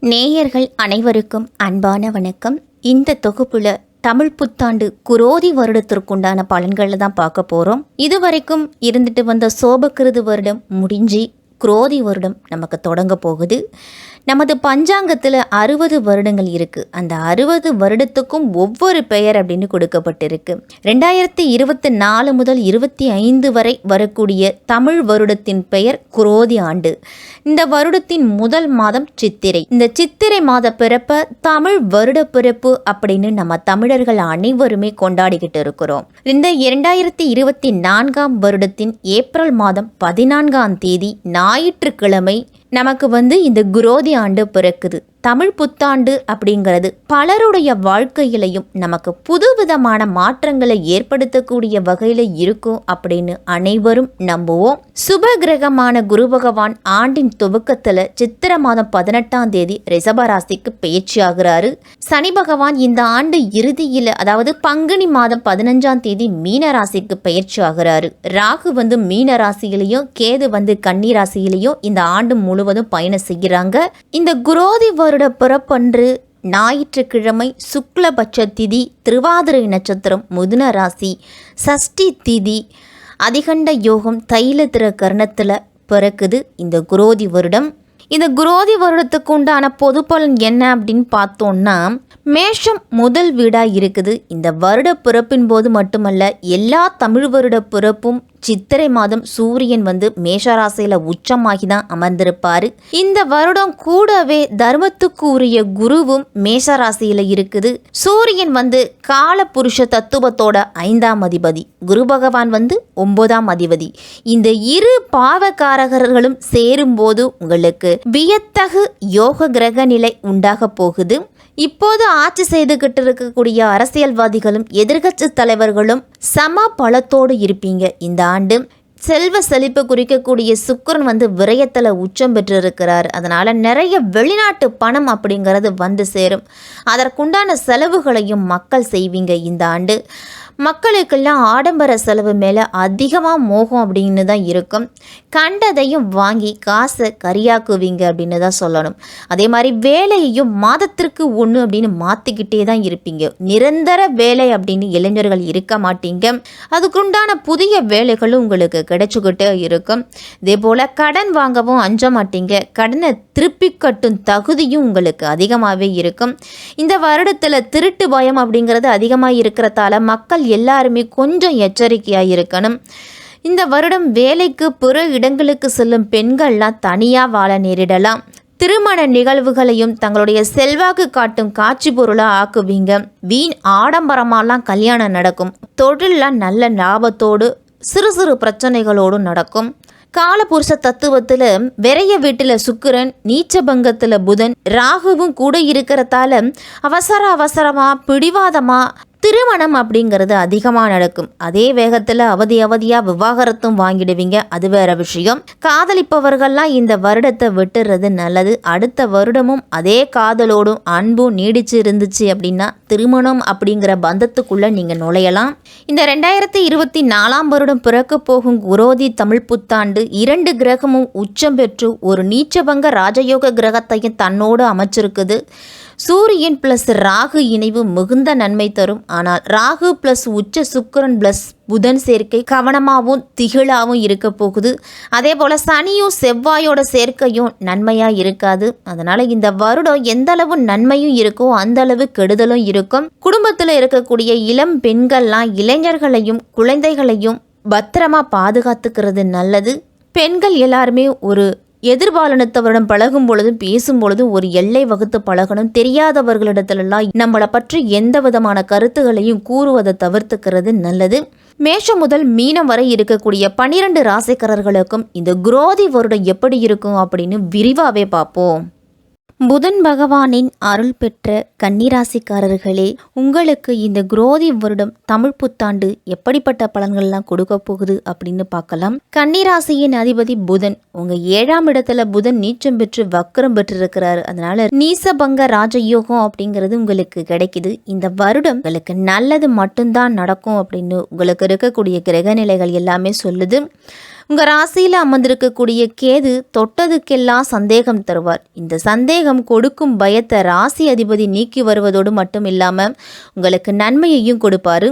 நேயர்கள் அனைவருக்கும் அன்பான வணக்கம். இந்த தொகுப்புல தமிழ் புத்தாண்டு குரோதி வருடத்திற்குண்டான பலன்களை தான் பார்க்க போகிறோம். இதுவரைக்கும் இருந்துட்டு வந்த சோபகிருது வருடம் முடிஞ்சு குரோதி வருடம் நமக்கு தொடங்க போகுது. நமது பஞ்சாங்கத்தில் 60 வருடங்கள் இருக்குது. அந்த 60 வருடத்துக்கும் ஒவ்வொரு பெயர் அப்படின்னு கொடுக்கப்பட்டிருக்கு. 2024 முதல் 25 வரை வரக்கூடிய தமிழ் வருடத்தின் பெயர் குரோதி ஆண்டு. இந்த வருடத்தின் முதல் மாதம் சித்திரை. இந்த சித்திரை மாத பிறப்பை தமிழ் வருட பிறப்பு அப்படின்னு நம்ம தமிழர்கள் அனைவருமே கொண்டாடிக்கிட்டு இருக்கிறோம். இந்த 2024 வருடத்தின் ஏப்ரல் மாதம் 14 தேதி ஞாயிற்றுக்கிழமை நமக்கு இந்த குரோதி ஆண்டு பிறக்குது. தமிழ் புத்தாண்டு அப்படிங்கிறது பலருடைய வாழ்க்கையிலையும் நமக்கு புதுவிதமான மாற்றங்களை ஏற்படுத்தக்கூடிய வகையில் இருக்கும் அப்படின்னு அனைவரும் நம்புவோம். சுப கிரகமான குரு பகவான் ஆண்டின் துவக்கத்தில் சித்திரை மாதம் 18 தேதி ரிஷபராசிக்கு பயிற்சி ஆகிறாரு. சனி பகவான் இந்த ஆண்டு இறுதியில், அதாவது பங்குனி மாதம் 15 தேதி மீன ராசிக்கு பயிற்சி ஆகிறாரு. ராகு மீன ராசியிலையும் கேது கன்னி ராசியிலையும் இந்த ஆண்டு முழுவதும் பயணம் செய்கிறாங்க. இந்த குரோதி வருட பிறப்பன்று ஞாயிற்றுக்கிழமை சுக்லபட்ச திதி, திருவாதிரை நட்சத்திரம், மிதுன ராசி, சஷ்டி திதி, அதிகண்ட யோகம், தைலத்திர கர்ணத்தில் பிறக்குது இந்த குரோதி வருடம். இந்த குரோதி வருடத்துக்கு உண்டான பொது பலன் என்ன அப்படின்னு பார்த்தோம்னா, மேஷம் முதல் வீடாக இருக்குது. இந்த வருட பிறப்பின் போது மட்டுமல்ல, எல்லா தமிழ் வருட பிறப்பும் சித்திரை மாதம் சூரியன் மேஷராசியில் உச்சமாகி தான் அமர்ந்திருப்பார். இந்த வருடம் கூடவே தர்மத்துக்கு உரிய குருவும் மேஷராசியில் இருக்குது. சூரியன் கால புருஷ தத்துவத்தோட 5ஆம் அதிபதி, குரு பகவான் 9ஆம் அதிபதி. இந்த இரு பாவகாரகர்களும் சேரும்போது உங்களுக்கு வியத்தகு யோக கிரக நிலை உண்டாக போகுது. இப்போது ஆட்சி செய்துகிட்டு இருக்கக்கூடிய அரசியல்வாதிகளும் எதிர்க்கட்சி தலைவர்களும் சம பலத்தோடு இருப்பீங்க. இந்த ஆண்டு செல்வ செழிப்பு குறிக்கக்கூடிய சுக்கிரன் விரயத்தில் உச்சம் பெற்றிருக்கிறார். அதனால் நிறைய வெளிநாட்டு பணம் அப்படிங்கிறது சேரும். அதற்குண்டான செலவுகளையும் மக்கள் செய்வீங்க. இந்த ஆண்டு மக்களுக்கெல்லாம் ஆடம்பர செலவு மேலே அதிகமாக மோகம் அப்படின்னு தான் இருக்கும். கண்டதையும் வாங்கி காசை கரியாக்குவீங்க அப்படின்னு தான் சொல்லணும். அதே மாதிரி வேலையையும் மாதத்திற்கு 1 அப்படின்னு மாற்றிக்கிட்டே தான் இருப்பீங்க. நிரந்தர வேலை அப்படின்னு இளைஞர்கள் இருக்க மாட்டீங்க. அதுக்குண்டான புதிய வேலைகளும் உங்களுக்கு கிடைச்சிக்கிட்டே இருக்கும். இதே போல் கடன் வாங்கவும் அஞ்ச மாட்டீங்க. கடனை திருப்பி கட்டும் தகுதியும் உங்களுக்கு அதிகமாகவே இருக்கும். இந்த வருடத்தில் திருட்டு பயம் அப்படிங்கிறது அதிகமாக இருக்கிறதால மக்கள் எல்லாருமே கொஞ்சம் எச்சரிக்கையாக இருக்கணும். இந்த வருடம் வேலைக்கு பிற இடங்களுக்கு செல்லும் பெண்கள்லாம் தனியாக வாழ நேரிடலாம். திருமண நிகழ்வுகளையும் தங்களுடைய செல்வாக்கு காட்டும் காட்சி பொருளாக ஆக்குவீங்க. வீண் ஆடம்பரமாலாம் கல்யாணம் நடக்கும். தொழிலெலாம் நல்ல லாபத்தோடு சிறு சிறு பிரச்சனைகளோடு நடக்கும். காலபுருஷ தத்துவத்தில் விரைய வீட்டில் சுக்கிரன், நீச்சபங்கத்தில் புதன், ராகுவும் கூட இருக்கிறதால அவசரமாக பிடிவாதமாக திருமணம் அப்படிங்கிறது அதிகமாக நடக்கும். அதே வேகத்தில் அவதியாக விவாகரத்தும் வாங்கிடுவீங்க. அது வேற விஷயம். காதலிப்பவர்கள்லாம் இந்த வருடத்தை விட்டுறது நல்லது. அடுத்த வருடமும் அதே காதலோடும் அன்பும் நீடிச்சு இருந்துச்சு அப்படின்னா திருமணம் அப்படிங்கிற பந்தத்துக்குள்ளே நீங்கள் நுழையலாம். இந்த 2024 வருடம் பிறக்க போகும் குரோதி தமிழ் புத்தாண்டு 2 கிரகமும் உச்சம் பெற்று ஒரு நீச்சபங்க ராஜயோக கிரகத்தையும் தன்னோடு அமைச்சிருக்குது. சூரியன் பிளஸ் ராகு இணைவு மிகுந்த நன்மை தரும். ஆனால் ராகு பிளஸ் உச்ச சுக்கிரன் பிளஸ் புதன் சேர்க்கை கவனமாகவும் திகிலாகவும் இருக்க போகுது. அதே போல் சனியும் செவ்வாயோட சேர்க்கையும் நன்மையாக இருக்காது. அதனால் இந்த வருடம் எந்த அளவு நன்மையும் இருக்கோ அந்த அளவு கெடுதலும் இருக்கும். குடும்பத்தில் இருக்கக்கூடிய இளம் பெண்கள்லாம் இளைஞர்களையும் குழந்தைகளையும் பத்திரமா பாதுகாத்துக்கிறது நல்லது. பெண்கள் எல்லாருமே ஒரு எதிர்பாலனத்தவரிடம் பழகும் பொழுதும் பேசும் பொழுதும் ஒரு எல்லை வகுத்து பழகணும். தெரியாதவர்களிடத்திலெல்லாம் நம்மளை பற்றி எந்த விதமான கருத்துகளையும் கூறுவதை தவிர்த்துக்கிறது நல்லது. மேஷம் முதல் மீனம் வரை இருக்கக்கூடிய 12 ராசிக்காரர்களுக்கும் இந்த குரோதி வருடம் எப்படி இருக்கும் அப்படின்னு விரிவாகவே பார்ப்போம். புதன் பகவானின் அருள் பெற்ற கன்னிராசிக்காரர்களே, உங்களுக்கு இந்த குரோதி வருடம் தமிழ் புத்தாண்டு எப்படிப்பட்ட பலன்கள்லாம் கொடுக்க போகுது அப்படின்னு பார்க்கலாம். கன்னிராசியின் அதிபதி புதன் உங்கள் 7ஆம் இடத்துல புதன் நீச்சம் பெற்று வக்ரம் பெற்றிருக்கிறாரு. அதனால நீசபங்க ராஜயோகம் அப்படிங்கிறது உங்களுக்கு கிடைக்குது. இந்த வருடம் உங்களுக்கு நல்லது மட்டும்தான் நடக்கும் அப்படின்னு உங்களுக்கு இருக்கக்கூடிய கிரக நிலைகள் எல்லாமே சொல்லுது. உங்கள் ராசியில் அமர்ந்திருக்கக்கூடிய கேது தொட்டதுக்கெல்லாம் சந்தேகம் தருவார். இந்த சந்தேகம் கொடுக்கும் பயத்தை ராசி அதிபதி நீக்கி வருவதோடு மட்டும் இல்லாமல் உங்களுக்கு நன்மையையும் கொடுப்பாரு.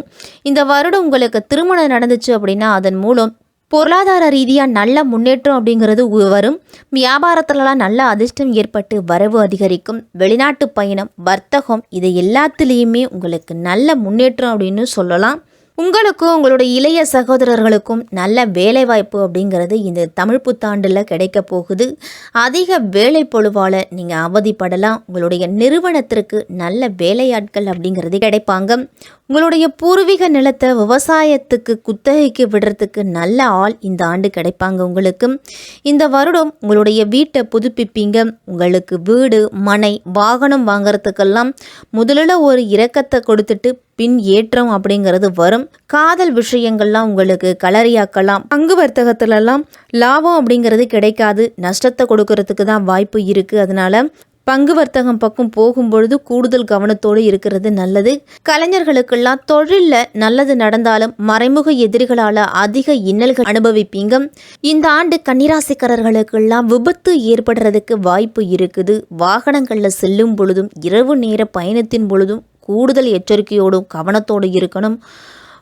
இந்த வருடம் உங்களுக்கு திருமணம் நடந்துச்சு அப்படின்னா அதன் மூலம் பொருளாதார ரீதியாக நல்ல முன்னேற்றம் அப்படிங்கிறது வரும். வியாபாரத்துலலாம் நல்ல அதிர்ஷ்டம் ஏற்பட்டு வரவு அதிகரிக்கும். வெளிநாட்டு பயணம், வர்த்தகம், இது எல்லாத்துலேயுமே உங்களுக்கு நல்ல முன்னேற்றம் அப்படின்னு சொல்லலாம். உங்களுக்கும் உங்களுடைய இளைய சகோதரர்களுக்கும் நல்ல வேலைவாய்ப்பு அப்படிங்கிறது இந்த தமிழ் புத்தாண்டில் கிடைக்க போகுது. அதிக வேலை பொழுவால் நீங்கள் அவதிப்படலாம். உங்களுடைய நிறுவனத்திற்கு நல்ல வேலையாட்கள் அப்படிங்கிறது கிடைப்பாங்க. உங்களுடைய பூர்வீக நிலத்தை விவசாயத்துக்கு குத்தகைக்கு விடுறதுக்கு நல்ல ஆள் இந்த ஆண்டு கிடைப்பாங்க. உங்களுக்கு இந்த வருடம் உங்களுடைய வீட்டை புதுப்பிப்பீங்க. உங்களுக்கு வீடு, மனை, வாகனம் வாங்கிறதுக்கெல்லாம் முதலில் ஒரு இரக்கத்தை கொடுத்துட்டு பின் ஏற்றம் அப்படிங்கிறது வரும். காதல் விஷயங்கள்லாம் உங்களுக்கு கலரியாக்கலாம். பங்கு வர்த்தகத்திலலாம் லாபம் அப்படிங்கிறது கிடைக்காது, நஷ்டத்தை கொடுக்கறதுக்கு தான் வாய்ப்பு இருக்குது. அதனால பங்கு வர்த்தகம் பக்கம் போகும்பொழுது கூடுதல் கவனத்தோடு இருக்கிறது நல்லது. கலைஞர்களுக்கெல்லாம் தொழிலில் நல்லது நடந்தாலும் மறைமுக எதிரிகளால் அதிக இன்னல்கள் அனுபவிப்பீங்க. இந்த ஆண்டு கன்னிராசிக்காரர்களுக்கெல்லாம் விபத்து ஏற்படுறதுக்கு வாய்ப்பு இருக்குது. வாகனங்களில் செல்லும் பொழுதும் இரவு நேர பயணத்தின் பொழுதும் கூடுதல் எச்சரிக்கையோடும் கவனத்தோடு இருக்கணும்.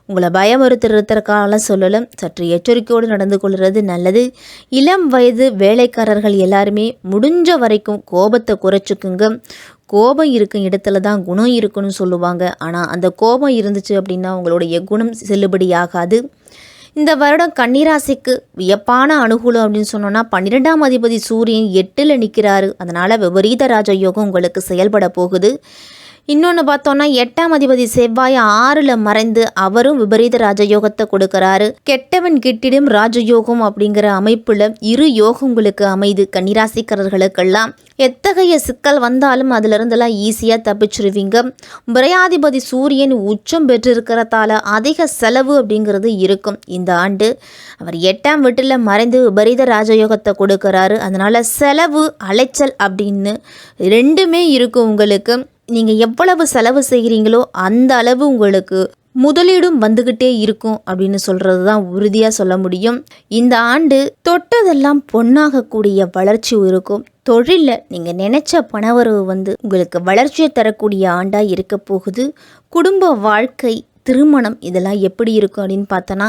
உங்களை பயமுறுத்துறதுக்காக சொல்லலாம், சற்று எச்சரிக்கையோடு நடந்து கொள்வது நல்லது. இளம் வயது வேலைக்காரர்கள் எல்லாருமே முடிஞ்ச வரைக்கும் கோபத்தை குறைச்சிக்குங்க. கோபம் இருக்கும் இடத்துல தான் குணம் இருக்குன்னு சொல்லுவாங்க. ஆனால் அந்த கோபம் இருந்துச்சு அப்படின்னா உங்களுடைய குணம் செல்லுபடியாகாது. இந்த வருடம் கன்னிராசிக்கு வியப்பான அனுகூலம் அப்படின்னு சொன்னோன்னா 12ஆம் அதிபதி சூரியன் 8ல் நிற்கிறாரு. அதனால் விபரீத ராஜயோகம் உங்களுக்கு செயல்பட போகுது. இன்னொன்று பார்த்தோன்னா 8ஆம் அதிபதி செவ்வாய் 6ல் மறைந்து அவரும் விபரீத ராஜயோகத்தை கொடுக்கறாரு. கெட்டவன் கெட்டிடும் ராஜயோகம் அப்படிங்கிற அமைப்பில் இரு யோகம் உங்களுக்கு அமைது. கன்னிராசிக்காரர்களுக்கெல்லாம் எத்தகைய சிக்கல் வந்தாலும் அதிலிருந்தெல்லாம் ஈஸியாக தப்பிச்சிருவீங்க. விரையாதிபதி சூரியன் உச்சம் பெற்றிருக்கிறதால அதிக செலவு அப்படிங்கிறது இருக்கும். இந்த ஆண்டு அவர் 8ஆம் வீட்டில் மறைந்து விபரீத ராஜயோகத்தை கொடுக்கறாரு. அதனால் செலவு, அலைச்சல் அப்படின்னு ரெண்டுமே இருக்கும் உங்களுக்கு. நீங்கள் எவ்வளவு செலவு செய்கிறீங்களோ அந்த அளவு உங்களுக்கு முதலீடும் வந்துக்கிட்டே இருக்கும் அப்படின்னு சொல்கிறது தான் உறுதியாக சொல்ல முடியும். இந்த ஆண்டு தொட்டதெல்லாம் பொன்னாகக்கூடிய வளர்ச்சி இருக்கும். தொழிலில் நீங்கள் நினச்ச பணவரவு உங்களுக்கு வளர்ச்சியை தரக்கூடிய ஆண்டாக இருக்க போகுது. குடும்ப வாழ்க்கை, திருமணம் இதெல்லாம் எப்படி இருக்கும் அப்படின்னு பார்த்தோன்னா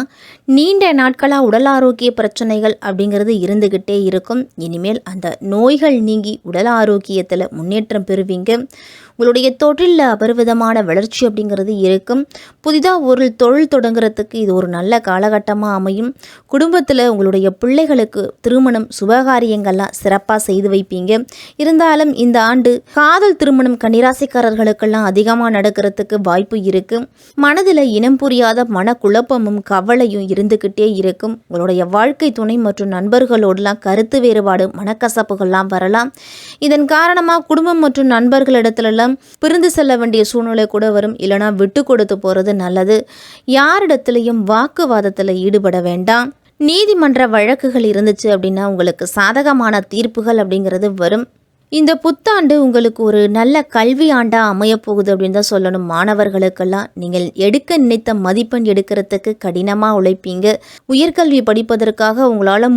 நீண்ட நாட்களாக உடல் ஆரோக்கிய பிரச்சனைகள் அப்படிங்கிறது இருந்துக்கிட்டே இருக்கும். இனிமேல் அந்த நோய்கள் நீங்கி உடல் ஆரோக்கியத்தில் முன்னேற்றம் பெறுவீங்க. உங்களுடைய தொழிலில் அபரிவிதமான வளர்ச்சி அப்படிங்கிறது இருக்கும். புதிதாக ஒரு தொழில் தொடங்குறதுக்கு இது ஒரு நல்ல காலகட்டமாக அமையும். குடும்பத்தில் உங்களுடைய பிள்ளைகளுக்கு திருமணம், சுபகாரியங்கள்லாம் சிறப்பாக செய்து வைப்பீங்க. இருந்தாலும் இந்த ஆண்டு காதல் திருமணம் கன்னிராசிக்காரர்களுக்கெல்லாம் அதிகமாக நடக்கிறதுக்கு வாய்ப்பு இருக்குது. மனதில் இனம் புரியாத மனக்குழப்பமும் கவலையும் இருந்துக்கிட்டே இருக்கும். உங்களுடைய வாழ்க்கை துணை மற்றும் நண்பர்களோடலாம் கருத்து வேறுபாடு, மனக்கசப்புகள்லாம் வரலாம். இதன் காரணமாக குடும்பம் மற்றும் நண்பர்களிடத்துலலாம் பிரிந்து செல்ல வேண்டிய சூழ்நிலை கூட வரும். இல்லைனா விட்டு கொடுத்து போகிறது நல்லது. யாரிடத்துலையும் வாக்குவாதத்தில் ஈடுபட வேண்டாம். நீதிமன்ற வழக்குகள் இருந்துச்சு அப்படின்னா உங்களுக்கு சாதகமான தீர்ப்புகள் அப்படிங்கிறது வரும். இந்த புத்தாண்டு உங்களுக்கு ஒரு நல்ல கல்வி ஆண்டாக அமையப்போகுது அப்படின்னு தான் சொல்லணும். மாணவர்களுக்கெல்லாம் நீங்கள் எடுக்க நினைத்த மதிப்பெண் எடுக்கிறதுக்கு கடினமாக உழைப்பீங்க. உயர்கல்வி படிப்பதற்காக உங்களால்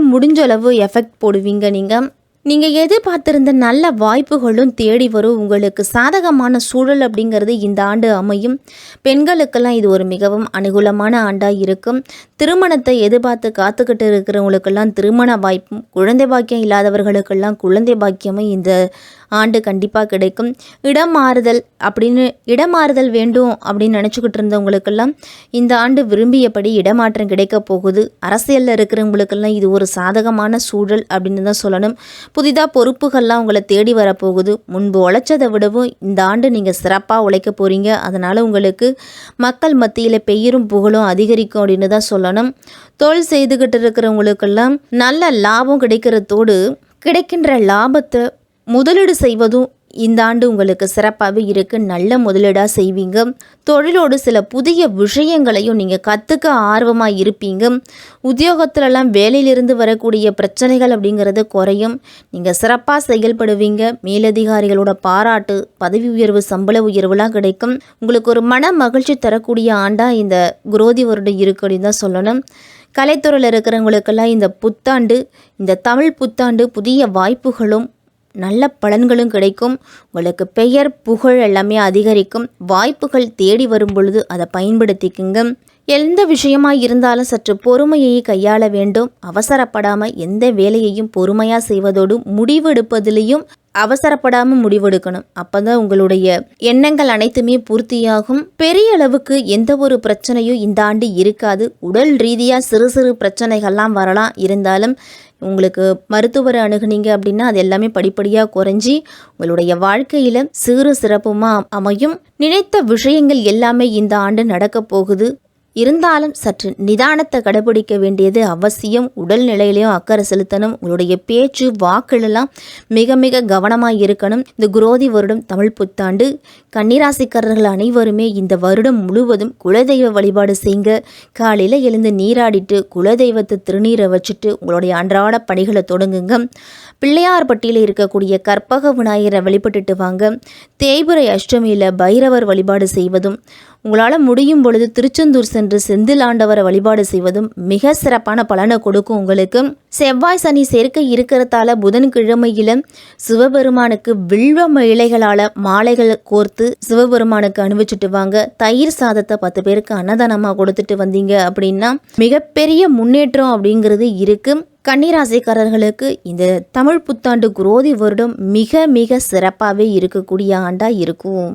முடிஞ்ச அளவு எஃபெக்ட் போடுவீங்க. நீங்கள் எதிர்பார்த்திருந்த நல்ல வாய்ப்புகளும் தேடி வரும். உங்களுக்கு சாதகமான சூழல் அப்படிங்கிறது இந்த ஆண்டு அமையும். பெண்களுக்கெல்லாம் இது ஒரு மிகவும் அனுகூலமான ஆண்டாக இருக்கும். திருமணத்தை எதிர்பார்த்து காத்துக்கிட்டு இருக்கிறவங்களுக்கெல்லாம் திருமண வாய்ப்பும், குழந்தை பாக்கியம் இல்லாதவர்களுக்கெல்லாம் குழந்தை பாக்கியமும் இந்த ஆண்டு கண்டிப்பாக கிடைக்கும். இடம் மாறுதல் வேண்டும் அப்படின்னு நினச்சிக்கிட்டு இருந்தவங்களுக்கெல்லாம் இந்த ஆண்டு விரும்பியபடி இடமாற்றம் கிடைக்க போகுது. அரசியலில் இருக்கிறவங்களுக்கெல்லாம் இது ஒரு சாதகமான சூழல் அப்படின்னு தான் சொல்லணும். புதிதாக பொறுப்புகள்லாம் உங்களை தேடி வரப்போகுது. முன்பு உழைச்சதை விடவும் இந்த ஆண்டு நீங்கள் சிறப்பாக உழைக்க போகிறீங்க. அதனால் உங்களுக்கு மக்கள் மத்தியில் பெயரும் புகழும் அதிகரிக்கும் அப்படின்னு தான் சொல்லணும். தொழில் செய்துக்கிட்டு இருக்கிறவங்களுக்கெல்லாம் நல்ல லாபம் கிடைக்கிறதோடு கிடைக்கின்ற லாபத்தை முதலீடு செய்வதும் இந்த ஆண்டு உங்களுக்கு சிறப்பாகவே இருக்குது. நல்ல முதலீடாக செய்வீங்க. தொழிலோடு சில புதிய விஷயங்களையும் நீங்கள் கற்றுக்க ஆர்வமாக இருப்பீங்க. உத்தியோகத்திலலாம் வேலையிலிருந்து வரக்கூடிய பிரச்சனைகள் அப்படிங்கிறது குறையும். நீங்கள் சிறப்பாக செயல்படுவீங்க. மேலதிகாரிகளோட பாராட்டு, பதவி உயர்வு, சம்பள உயர்வுலாம் கிடைக்கும். உங்களுக்கு ஒரு மன மகிழ்ச்சி தரக்கூடிய ஆண்டாக இந்த குரோதி வருடம் இருக்கு அப்படின்னு தான் சொல்லணும். கலைத்துறையில் இருக்கிறவங்களுக்கெல்லாம் இந்த புத்தாண்டு, இந்த தமிழ் புத்தாண்டு புதிய வாய்ப்புகளும் நல்ல பலன்களும் கிடைக்கும். உங்களுக்கு பெயர் புகழ் எல்லாமே அதிகரிக்கும். வாய்ப்புகள் தேடி வரும் பொழுது அதை பயன்படுத்திக்குங்க. எந்த விஷயமாக இருந்தாலும் சற்று பொறுமையை கையாள வேண்டும். அவசரப்படாமல் எந்த வேலையையும் பொறுமையாக செய்வதோடு முடிவெடுப்பதிலையும் அவசரப்படாமல் முடிவெடுக்கணும். அப்போ தான் உங்களுடைய எண்ணங்கள் அனைத்துமே பூர்த்தியாகும். பெரிய அளவுக்கு எந்த ஒரு பிரச்சனையும் இந்த ஆண்டு இருக்காது. உடல் ரீதியாக சிறு சிறு பிரச்சனைகள்லாம் வரலாம். இருந்தாலும் உங்களுக்கு மருத்துவரை அணுகுனீங்க அப்படின்னா அது எல்லாமே படிப்படியாக குறைஞ்சி உங்களுடைய வாழ்க்கையில் சிறு சிறப்புமாக அமையும். நினைத்த விஷயங்கள் எல்லாமே இந்த ஆண்டு நடக்க போகுது. இருந்தாலும் சற்று நிதானத்தை கடைபிடிக்க வேண்டியது அவசியம். உடல் நிலையிலையும் அக்கறை செலுத்தணும். உங்களுடைய பேச்சு வாக்குகளெல்லாம் மிக மிக கவனமாக இருக்கணும். இந்த குரோதி வருடம் தமிழ் புத்தாண்டு கன்னிராசிக்காரர்கள் அனைவருமே இந்த வருடம் முழுவதும் குலதெய்வ வழிபாடு செய்யுங்க. காலையில் எழுந்து நீராடிட்டு குலதெய்வத்தை திருநீரை வச்சுட்டு உங்களுடைய அன்றாட பணிகளை தொடங்குங்க. பிள்ளையார்பட்டியில் இருக்கக்கூடிய கற்பக விநாயகரை வழிபட்டுட்டு வாங்க. தேய்பிறை அஷ்டமியில் பைரவர் வழிபாடு செய்வதும், உங்களால் முடியும் பொழுது திருச்செந்தூர் சென்று செந்தில் ஆண்டவரை வழிபாடு செய்வதும் மிக சிறப்பான பலனை கொடுக்கும். உங்களுக்கு செவ்வாய் சனி சேர்க்கை இருக்கிறதால புதன்கிழமையில சிவபெருமானுக்கு வில்வ இலைகளால் மாலைகள் கோர்த்து சிவபெருமானுக்கு அணிவிச்சுட்டு வாங்க. தயிர் சாதத்தை 10 பேருக்கு அன்னதானமாக கொடுத்துட்டு வந்தீங்க அப்படின்னா மிகப்பெரிய முன்னேற்றம் அப்படிங்கிறது இருக்கு. கன்னிராசிக்காரர்களுக்கு இந்த தமிழ் புத்தாண்டு குரோதி வருடம் மிக மிக சிறப்பாகவே இருக்கக்கூடிய ஆண்டாக இருக்கும்.